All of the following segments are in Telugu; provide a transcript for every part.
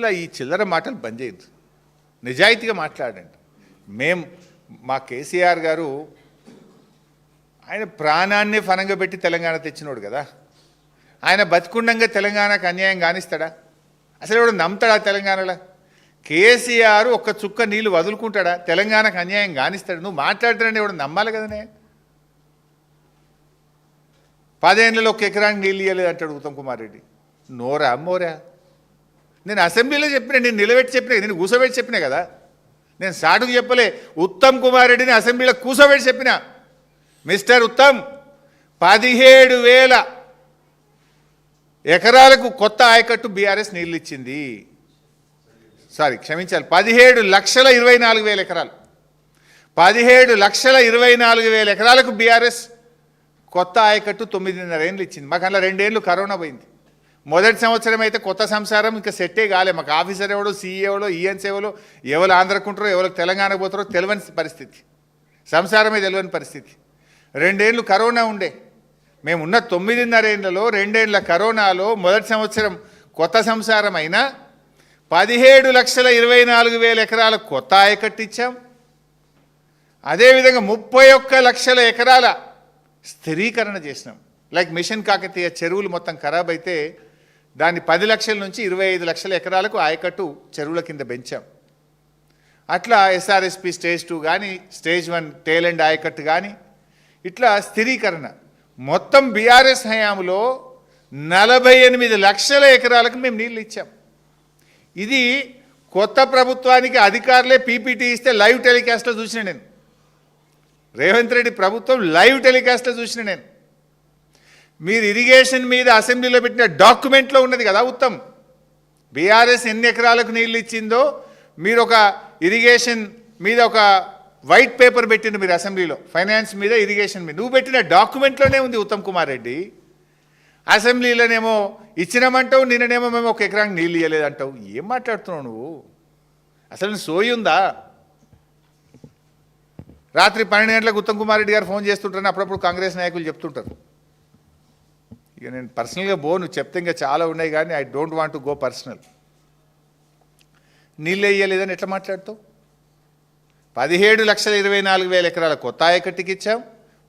ఇట్లా ఈ చిల్లర మాటలు బంద్ చేయద్దు, నిజాయితీగా మాట్లాడండి. మా కేసీఆర్ గారు ఆయన ప్రాణాన్ని ఫనంగా పెట్టి తెలంగాణ తెచ్చినోడు కదా. ఆయన బతికుండంగా తెలంగాణకు అన్యాయం కానిస్తాడా? అసలు ఎవడు నమ్ముతాడా తెలంగాణలో? కేసీఆర్ ఒక్క చుక్క నీళ్ళు వదులుకుంటాడా? తెలంగాణకు అన్యాయం కానిస్తాడు? నువ్వు మాట్లాడుతాడని ఎవడు నమ్మాలి కదనే. 10 ఏళ్ళలో 1 ఎకరానికి నీళ్ళు ఇవ్వలేదు అంటాడు ఉత్తమ్ కుమార్ రెడ్డి. నోరా మోరా? నేను అసెంబ్లీలో చెప్పిన, నేను నిలబెట్టి చెప్పిన, నేను కూసోబెట్టి చెప్పినా కదా. నేను సాటుకు చెప్పలే, ఉత్తమ్ కుమార్ రెడ్డిని అసెంబ్లీలో కూసోబెట్టి చెప్పిన, మిస్టర్ ఉత్తమ్ 17,000 ఎకరాలకు కొత్త ఆయకట్టు బీఆర్ఎస్ నీళ్ళు ఇచ్చింది. సారీ క్షమించాలి, 17,24,000 ఎకరాలు. 17,24,000 ఎకరాలకు బీఆర్ఎస్ కొత్త ఆయకట్టు 9.5 ఏళ్ళు ఇచ్చింది. మాకు అలా 2 ఏళ్ళు కరోనా పోయింది. మొదటి సంవత్సరం అయితే కొత్త సంసారం ఇంకా సెట్టే కాలే. మాకు ఆఫీసర్ ఎవడో, సీఈ ఎవడో, ఈఎన్స్ ఎవరో, ఎవరు ఆంధ్రకుంటారో, ఎవరు తెలంగాణకు పోతారో తెలియని పరిస్థితి, సంసారమే తెలియని పరిస్థితి. 2 ఏళ్ళు కరోనా ఉండే. మేము ఉన్న 9.5 ఏళ్లలో 2 ఏళ్ల కరోనాలో మొదటి సంవత్సరం కొత్త సంసారం అయినా 17,24,000 ఎకరాల కొత్త ఆయకట్టు ఇచ్చాం. అదేవిధంగా 31 లక్షల ఎకరాల స్థిరీకరణ చేసినాం. లైక్ మిషన్ కాకతీయ చెరువులు మొత్తం ఖరాబ్ అయితే దాన్ని 10 లక్షల నుంచి 25 లక్షల ఎకరాలకు ఆయకట్టు చెరువుల కింద పెంచాం. అట్లా ఎస్ఆర్ఎస్పి స్టేజ్ 2 కానీ, స్టేజ్ 1 టేల్ అండ్ ఆయకట్టు కానీ, ఇట్లా స్థిరీకరణ మొత్తం బీఆర్ఎస్ హయాంలో 48 లక్షల ఎకరాలకు మేము నీళ్ళు ఇచ్చాం. ఇది కొత్త ప్రభుత్వానికి అధికారులే పీపీటీ ఇస్తే లైవ్ టెలికాస్ట్లో చూసిన నేను. రేవంత్ రెడ్డి ప్రభుత్వం లైవ్ టెలికాస్ట్లో చూసిన నేను. మీరు ఇరిగేషన్ మీద అసెంబ్లీలో పెట్టిన డాక్యుమెంట్లో ఉన్నది కదా ఉత్తమ్, బీఆర్ఎస్ ఎన్ని ఎకరాలకు నీళ్ళు ఇచ్చిందో మీరు ఒక ఇరిగేషన్ మీద ఒక వైట్ పేపర్ పెట్టిండు మీరు అసెంబ్లీలో, ఫైనాన్స్ మీద, ఇరిగేషన్ మీద. నువ్వు పెట్టిన డాక్యుమెంట్లోనే ఉంది ఉత్తమ్ కుమార్ రెడ్డి. అసెంబ్లీలోనేమో ఇచ్చినామంటావు, నిన్ననేమో మేము 1 ఎకరానికి నీళ్ళు ఇవ్వలేదంటావు. ఏం మాట్లాడుతున్నావు నువ్వు? అసలు సోయి ఉందా? రాత్రి 12 గంటలకు ఉత్తమ్ కుమార్ రెడ్డి గారు ఫోన్ చేస్తుంటారని అప్పుడప్పుడు కాంగ్రెస్ నాయకులు చెప్తుంటారు. ఇక నేను పర్సనల్గా నువ్వు చెప్తే ఇంకా చాలా ఉన్నాయి కానీ I don't want to go personal. నీళ్ళు వేయలేదని ఎట్లా మాట్లాడుతావు? 17,24,000 ఎకరాల కొత్త ఆయకట్టుకి ఇచ్చాం.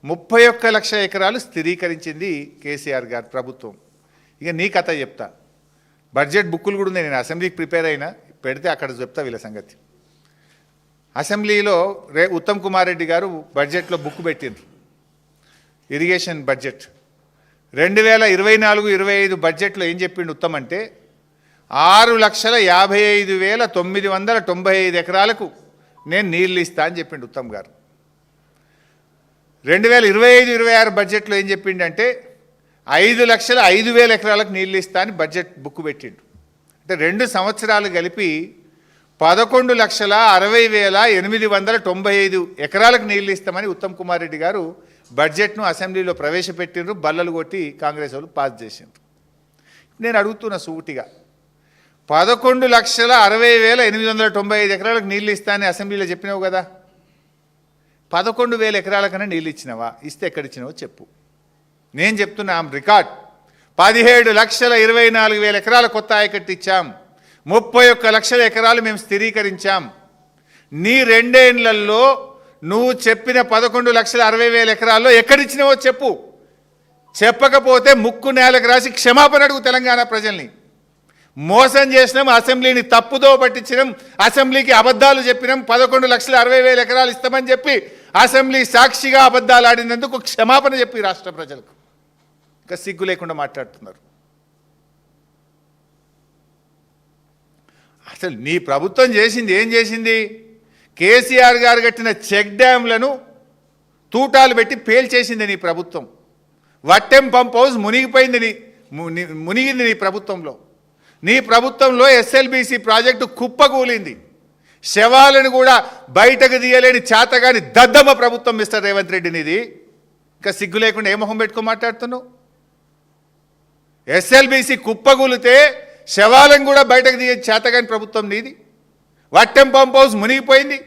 31 లక్షల ఎకరాలు స్థిరీకరించింది కేసీఆర్ గారి ప్రభుత్వం. ఇక నీ కథ చెప్తా. బడ్జెట్ బుక్కులు కూడా ఉన్నాయి, నేను అసెంబ్లీకి ప్రిపేర్ అయినా, పెడితే అక్కడ చెప్తా వీళ్ళ సంగతి. అసెంబ్లీలో ఉత్తమ్ కుమార్ రెడ్డి గారు బడ్జెట్లో బుక్ పెట్టిండ్రు, ఇరిగేషన్ బడ్జెట్. 2024-25 బడ్జెట్లో ఏం చెప్పిండు ఉత్తమ్ అంటే 6,55,995 ఎకరాలకు నేను నీళ్ళు ఇస్తా అని చెప్పిండు ఉత్తమ్ గారు. 2025-26 బడ్జెట్లో ఏం చెప్పిండంటే 5,05,000 ఎకరాలకు నీళ్ళు ఇస్తా అని బడ్జెట్ బుక్ పెట్టిండు. అంటే 2 సంవత్సరాలు కలిపి 11,60,895 ఎకరాలకు నీళ్ళు ఇస్తామని ఉత్తమ్ కుమార్ రెడ్డి గారు బడ్జెట్ను అసెంబ్లీలో ప్రవేశపెట్టిండ్రు. బల్లలు కొట్టి కాంగ్రెస్ వాళ్ళు పాస్ చేసిండ్రు. నేను అడుగుతున్న సూటిగా, 11,60,895 ఎకరాలకు నీళ్ళు ఇస్తానని అసెంబ్లీలో చెప్పినావు కదా, 11,000 ఎకరాలకన్నా నీళ్ళు ఇచ్చినావా? ఇస్తే ఎక్కడిచ్చినావో చెప్పు. నేను చెప్తున్నా రికార్డ్, 17,24,000 ఎకరాల కొత్త ఆయకట్టు ఇచ్చాం, 31 లక్షల ఎకరాలు మేము స్థిరీకరించాం. నీ 2 ఏళ్లలో నువ్వు చెప్పిన 11,60,000 ఎకరాల్లో ఎక్కడిచ్చినావో చెప్పు. చెప్పకపోతే ముక్కు నేలకు రాసి క్షమాపణ అడుగు తెలంగాణ ప్రజల్ని. మోసం చేసినాం, అసెంబ్లీని తప్పుదో పట్టించినాం, అసెంబ్లీకి అబద్ధాలు చెప్పినాం, 11,60,000 ఎకరాలు ఇస్తామని చెప్పి అసెంబ్లీ సాక్షిగా అబద్ధాలు ఆడినందుకు క్షమాపణ చెప్పి రాష్ట్ర ప్రజలకు. ఇంకా సిగ్గు లేకుండా మాట్లాడుతున్నారు. అసలు నీ ప్రభుత్వం చేసింది ఏం చేసింది? కేసీఆర్ గారు కట్టిన చెక్ డ్యాంలను తూటాలు పెట్టి పేల్చేసింది నీ ప్రభుత్వం. వట్టెం పంప్ హౌస్ మునిగింది నీ ప్రభుత్వంలో. నీ ప్రభుత్వంలో ఎస్ఎల్బీసీ ప్రాజెక్టు కుప్పకూలింది. శవాలను కూడా బయటకు తీయలేని చేతగాని దద్దమ్మ ప్రభుత్వం మిస్టర్ రేవంత్ రెడ్డి నీది. ఇంకా సిగ్గు లేకుండా ఏ మొహం పెట్టుకో మాట్లాడుతున్నావు? ఎస్ఎల్బీసీ కుప్పకూలితే శవాలను కూడా బయటకు తీయ చేతగాని ప్రభుత్వం నీది. వట్టెం పంప్ హౌస్ మునిగిపోయింది.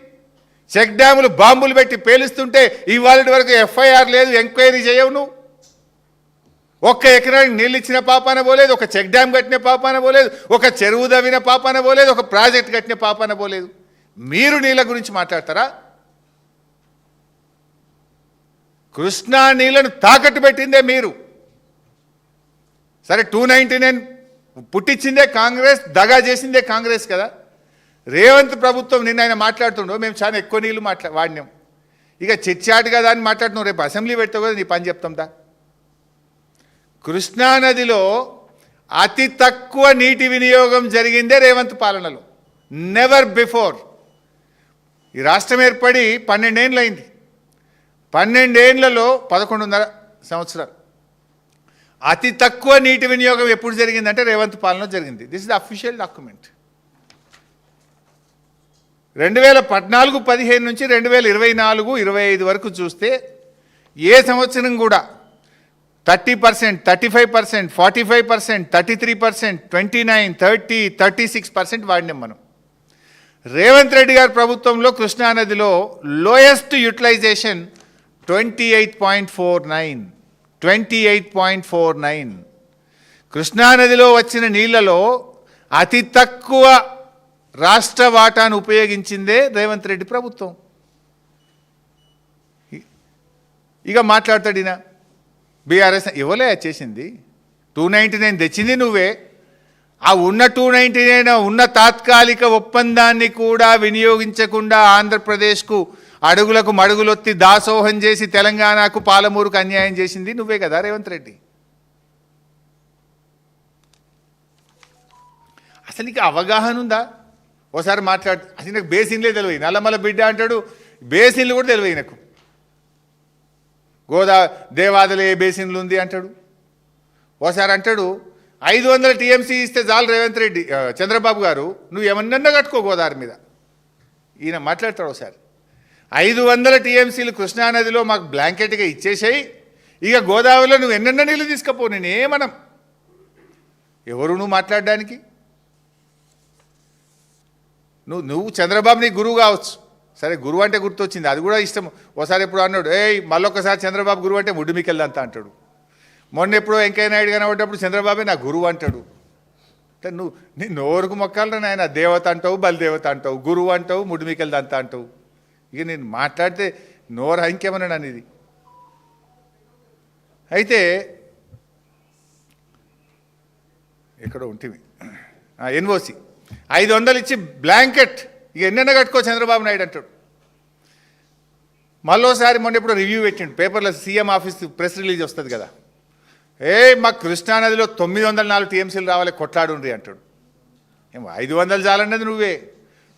చెక్ డ్యాములు బాంబులు పెట్టి పేలుస్తుంటే ఇవాళ వరకు ఎఫ్ఐఆర్ లేదు, ఎంక్వైరీ చేయవు నువ్వు. ఒక్క ఎకరానికి నీళ్ళు ఇచ్చిన పాపాన పోలేదు, ఒక చెక్ డ్యామ్ కట్టిన పాపాన పోలేదు, ఒక చెరువు దవ్విన పాపాన పోలేదు, ఒక ప్రాజెక్ట్ కట్టిన పాపాన పోలేదు. మీరు నీళ్ళ గురించి మాట్లాడతారా? కృష్ణా నీళ్లను తాకట్టు పెట్టిందే మీరు. సరే 299 పుట్టించిందే కాంగ్రెస్, దగా చేసిందే కాంగ్రెస్ కదా. రేవంత్ ప్రభుత్వం నిన్న ఆయన మాట్లాడుతుండో మేము చాలా ఎక్కువ నీళ్ళు వాడినాం, ఇక చిట్చాటు కదా అని మాట్లాడుతున్నాం. రేపు అసెంబ్లీ పెడతావు కదా, నీ పని చెప్తాందా? కృష్ణానదిలో అతి తక్కువ నీటి వినియోగం జరిగిందే రేవంత్ పాలనలో, నెవర్ బిఫోర్. ఈ రాష్ట్రం ఏర్పడి 12 ఏళ్ళు అయింది. 12 ఏళ్లలో 11.5 సంవత్సరాలు అతి తక్కువ నీటి వినియోగం ఎప్పుడు జరిగిందంటే రేవంత్ పాలనలో జరిగింది. This is the official document. 2014-15 నుంచి 2024-25 వరకు చూస్తే ఏ సంవత్సరం కూడా 30%, 35%, 45%, 33%, 29%, 30%, 36% వాడినాం మనం. రేవంత్ రెడ్డి గారి ప్రభుత్వంలో కృష్ణానదిలో లోయెస్ట్ యూటిలైజేషన్ 28.49. 28.49. కృష్ణానదిలో వచ్చిన నీళ్లలో అతి తక్కువ రాష్ట్ర వాటాను ఉపయోగించిందే రేవంత్ రెడ్డి ప్రభుత్వం. ఇక మాట్లాడతాడు ఈయన బీఆర్ఎస్ ఇవ్వలే చేసింది, 299 తెచ్చింది నువ్వే. ఆ ఉన్న 299 ఉన్న తాత్కాలిక ఒప్పందాన్ని కూడా వినియోగించకుండా ఆంధ్రప్రదేశ్కు అడుగులకు మడుగులొత్తి దాసోహం చేసి తెలంగాణకు పాలమూరుకు అన్యాయం చేసింది నువ్వే కదా రేవంత్ రెడ్డి. అసలు నీకు అవగాహన ఉందా? ఓసారి మాట్లాడు. అసలు నాకు బేసిన్లే తెలియదు, నల్లమల బిడ్డ అంటాడు, బేసిన్లు కూడా తెలియదు నాకు. దేవాదల ఏ బేసిన్లు ఉంది అంటాడు. ఓసారి అంటాడు 500 టీఎంసీ ఇస్తే చాలు రేవంత్ రెడ్డి చంద్రబాబు గారు, నువ్వు ఏమన్నా కట్టుకో గోదావరి మీద. ఈయన మాట్లాడతాడు ఒకసారి 500 టీఎంసీలు కృష్ణానదిలో మాకు బ్లాంకెట్గా ఇచ్చేసాయి, ఇక గోదావరిలో నువ్వు ఎన్నెన్న నీళ్ళు తీసుకపో, నేనేమనం. ఎవరు నువ్వు మాట్లాడడానికి? నువ్వు చంద్రబాబు నీ గురువు కావచ్చు, సరే గురువు అంటే గుర్తొచ్చింది, అది కూడా ఇష్టం. ఒకసారి ఎప్పుడు అన్నాడు, మళ్ళొక్కసారి చంద్రబాబు గురువు అంటే ముడ్డుమికెళ్ళంతా అంటాడు. మొన్న ఎప్పుడో వెంకయ్య నాయుడు కనబడ్డప్పుడు చంద్రబాబే నా గురువు అంటాడు. అంటే నువ్వు నీ నోరుకు మొక్కాలరా నాయన, దేవత అంటావు, బలిదేవత అంటావు, గురువు అంటావు, ముడ్డుమికెళ్ళదంతా అంటావు. ఇక నేను మాట్లాడితే నోరు ఇంకేమన్నాడు అనేది. అయితే ఎక్కడో ఉంటుంది ఎన్ఓసి 500 ఇచ్చి బ్లాంకెట్ ఇక ఎన్నెన్న కట్టుకో చంద్రబాబు నాయుడు అంటాడు. మళ్ళోసారి మొన్న ఎప్పుడు రివ్యూ పెట్టిండు పేపర్లో, సీఎం ఆఫీస్ ప్రెస్ రిలీజ్ వస్తుంది కదా, మాకు కృష్ణానదిలో 904 టీఎంసీలు రావాలి కొట్లాడుండ్రి అంటాడు. 500 చాలన్నది నువ్వే,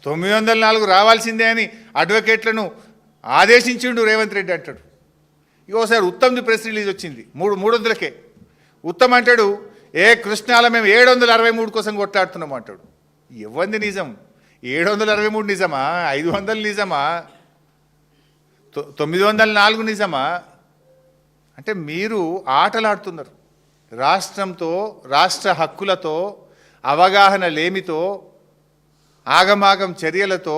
904 రావాల్సిందే అని అడ్వకేట్లను ఆదేశించిండు రేవంత్ రెడ్డి అంటాడు. ఇక ఒకసారి ఉత్తమ్ది ప్రెస్ రిలీజ్ వచ్చింది 300కే. ఉత్తమ్ అంటాడు కృష్ణాలో మేము 763 కోసం కొట్లాడుతున్నాం అంటాడు. ఇవ్వంది నిజం, 763 నిజమా, 500 నిజమా, 904 నిజమా? అంటే మీరు ఆటలాడుతున్నారు రాష్ట్రంతో, రాష్ట్ర హక్కులతో, అవగాహన లేమితో, ఆగమాగం చర్యలతో,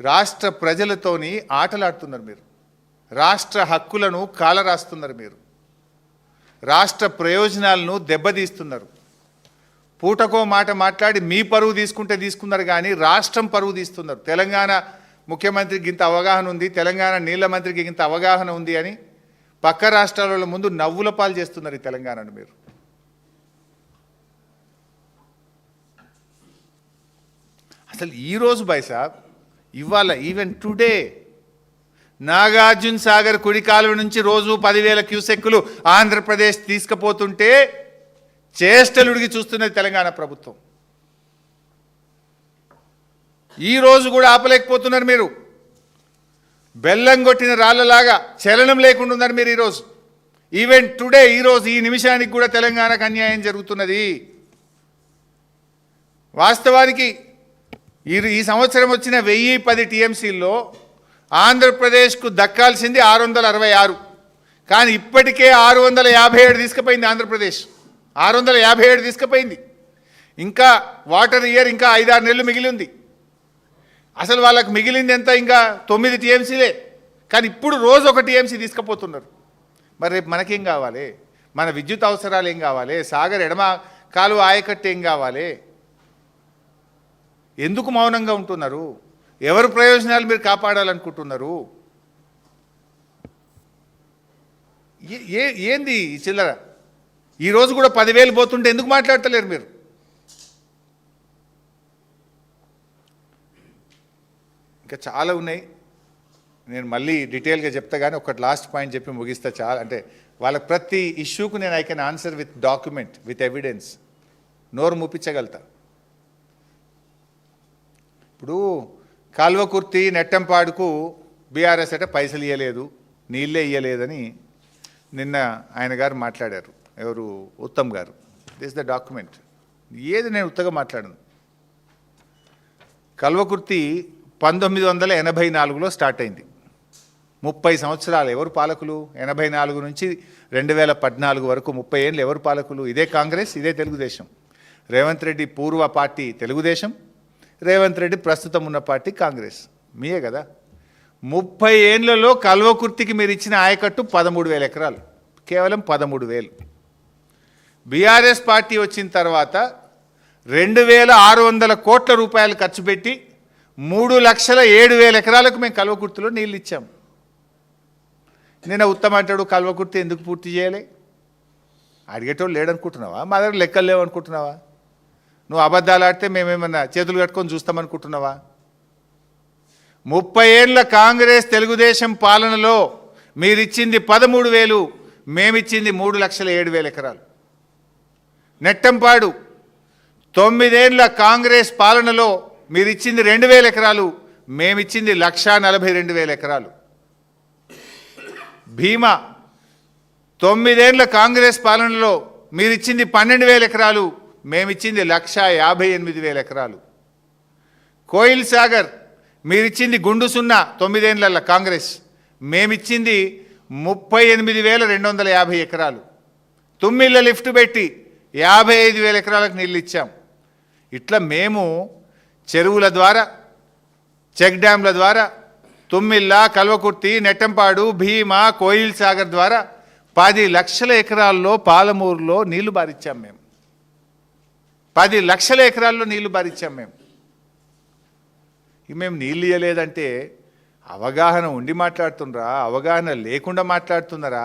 రాష్ట్ర ప్రజలతోని ఆటలాడుతున్నారు మీరు. రాష్ట్ర హక్కులను కాలరాస్తున్నారు మీరు, రాష్ట్ర ప్రయోజనాలను దెబ్బతీస్తున్నారు. పూటకో మాట మాట్లాడి మీ పరువు తీసుకున్నారు కానీ రాష్ట్రం పరువు తీస్తున్నారు. తెలంగాణ ముఖ్యమంత్రికి ఇంత అవగాహన ఉంది, తెలంగాణ నీళ్ల మంత్రికి ఇంత అవగాహన ఉంది అని పక్క రాష్ట్రాల ముందు నవ్వుల పాలు చేస్తున్నారు ఈ తెలంగాణను మీరు. అసలు ఈరోజు బైసాబ్ ఇవాళ ఈవెన్ టుడే నాగార్జున సాగర్ కుడి కాలువ నుంచి రోజు 10,000 క్యూసెక్కులు ఆంధ్రప్రదేశ్ తీసుకుపోతుంటే చేష్టలుడికి చూస్తున్నది తెలంగాణ ప్రభుత్వం. ఈరోజు కూడా ఆపలేకపోతున్నారు మీరు. బెల్లం కొట్టిన రాళ్ళలాగా చలనం లేకుండా ఉన్నారు మీరు ఈరోజు. ఈవెన్ టుడే ఈరోజు ఈ నిమిషానికి కూడా తెలంగాణకు అన్యాయం జరుగుతున్నది. వాస్తవానికి ఈ సంవత్సరం వచ్చిన 1010 టీఎంసీల్లో ఆంధ్రప్రదేశ్కు దక్కాల్సింది 666, కానీ ఇప్పటికే 657 తీసుకుపోయింది ఆంధ్రప్రదేశ్. 657 తీసుకుపోయింది. ఇంకా వాటర్ ఇయర్ ఇంకా 5-6 నెలలు మిగిలి ఉంది. అసలు వాళ్ళకు మిగిలింది ఎంత? ఇంకా 9 టీఎంసీలే, కానీ ఇప్పుడు రోజు 1 టీఎంసీ తీసుకుపోతున్నారు. మరి రేపు మనకేం కావాలి? మన విద్యుత్ అవసరాలు ఏం కావాలి, సాగర్ ఎడమ కాలువ ఆయకట్టు ఏం కావాలి? ఎందుకు మౌనంగా ఉంటున్నారు? ఎవరి ప్రయోజనాలు మీరు కాపాడాలనుకుంటున్నారు? ఏంది ఈ చిల్లర? ఈరోజు కూడా 10,000 పోతుంటే ఎందుకు మాట్లాడతలేరు మీరు? ఇంకా చాలా ఉన్నాయి, నేను మళ్ళీ డీటెయిల్గా చెప్తా, కానీ ఒకటి లాస్ట్ పాయింట్ చెప్పి ముగిస్తా. చాలా అంటే వాళ్ళకి ప్రతి ఇష్యూకు నేను I can answer with document, with evidence, నోరు మూపించగలుగుతా. ఇప్పుడు కాల్వకుర్తి నెట్టంపాడుకు బీఆర్ఎస్ అంటే పైసలు ఇవ్వలేదు, నీళ్ళే ఇవ్వలేదని నిన్న ఆయన గారు మాట్లాడారు. ఎవరు? ఉత్తమ్ గారు. This the document. ఏది నేను ఉత్తగా మాట్లాడను. కల్వకుర్తి 1984లో స్టార్ట్ అయింది. 30 సంవత్సరాలు ఎవరు పాలకులు? 84 నుంచి 2014 వరకు 30 ఏళ్ళు ఎవరు పాలకులు? ఇదే కాంగ్రెస్, ఇదే తెలుగుదేశం. రేవంత్ రెడ్డి పూర్వ పార్టీ తెలుగుదేశం, రేవంత్ రెడ్డి ప్రస్తుతం ఉన్న పార్టీ కాంగ్రెస్. మీయే కదా. 30 ఏళ్లలో కల్వకుర్తికి మీరు ఇచ్చిన ఆయకట్టు 13,000 ఎకరాలు, కేవలం 13,000. బీఆర్ఎస్ పార్టీ వచ్చిన తర్వాత 2,600 కోట్ల రూపాయలు ఖర్చు పెట్టి 3,07,000 ఎకరాలకు మేము కల్వకుర్తిలో నీళ్ళు ఇచ్చాం. నేను ఉత్తమ అంటాడు కల్వకుర్తి ఎందుకు పూర్తి చేయాలి? అడిగేటోళ్ళు లేడనుకుంటున్నావా? మా దగ్గర లెక్కలు లేవనుకుంటున్నావా? నువ్వు అబద్ధాలు ఆడితే మేమేమన్నా చేతులు కట్టుకొని చూస్తామనుకుంటున్నావా? 30 ఏళ్ళ కాంగ్రెస్ తెలుగుదేశం పాలనలో మీరిచ్చింది 13,000, మేమిచ్చింది 3,07,000 ఎకరాలు. నెట్టంపాడు 9 ఏళ్ళ కాంగ్రెస్ పాలనలో మీరిచ్చింది 2,000 ఎకరాలు, మేమిచ్చింది 1,42,000 ఎకరాలు. భీమా 9 ఏళ్ళ కాంగ్రెస్ పాలనలో మీరిచ్చింది 12,000 ఎకరాలు, మేమిచ్చింది 1,58,000 ఎకరాలు. కోయిల్ సాగర్ మీరిచ్చింది గుండు సున్నా 9 ఏళ్ళ కాంగ్రెస్, మేమిచ్చింది 38,250 ఎకరాలు. తుమ్మిళ్ళ లిఫ్ట్ పెట్టి 55,000 ఎకరాలకు నీళ్ళు ఇచ్చాం. ఇట్లా మేము చెరువుల ద్వారా, చెక్ డ్యాంల ద్వారా, తుమ్మిళ్ళ, కల్వకుర్తి, నెట్టంపాడు, భీమా, కోయిల్ సాగర్ ద్వారా 10 లక్షల ఎకరాల్లో పాలమూరులో నీళ్లు బారిచ్చాం మేము. 10 లక్షల ఎకరాల్లో నీళ్లు బారిచ్చాం మేము. మేము నీళ్ళు ఇవ్వలేదంటే అవగాహన ఉండి మాట్లాడుతున్నారా, అవగాహన లేకుండా మాట్లాడుతున్నారా?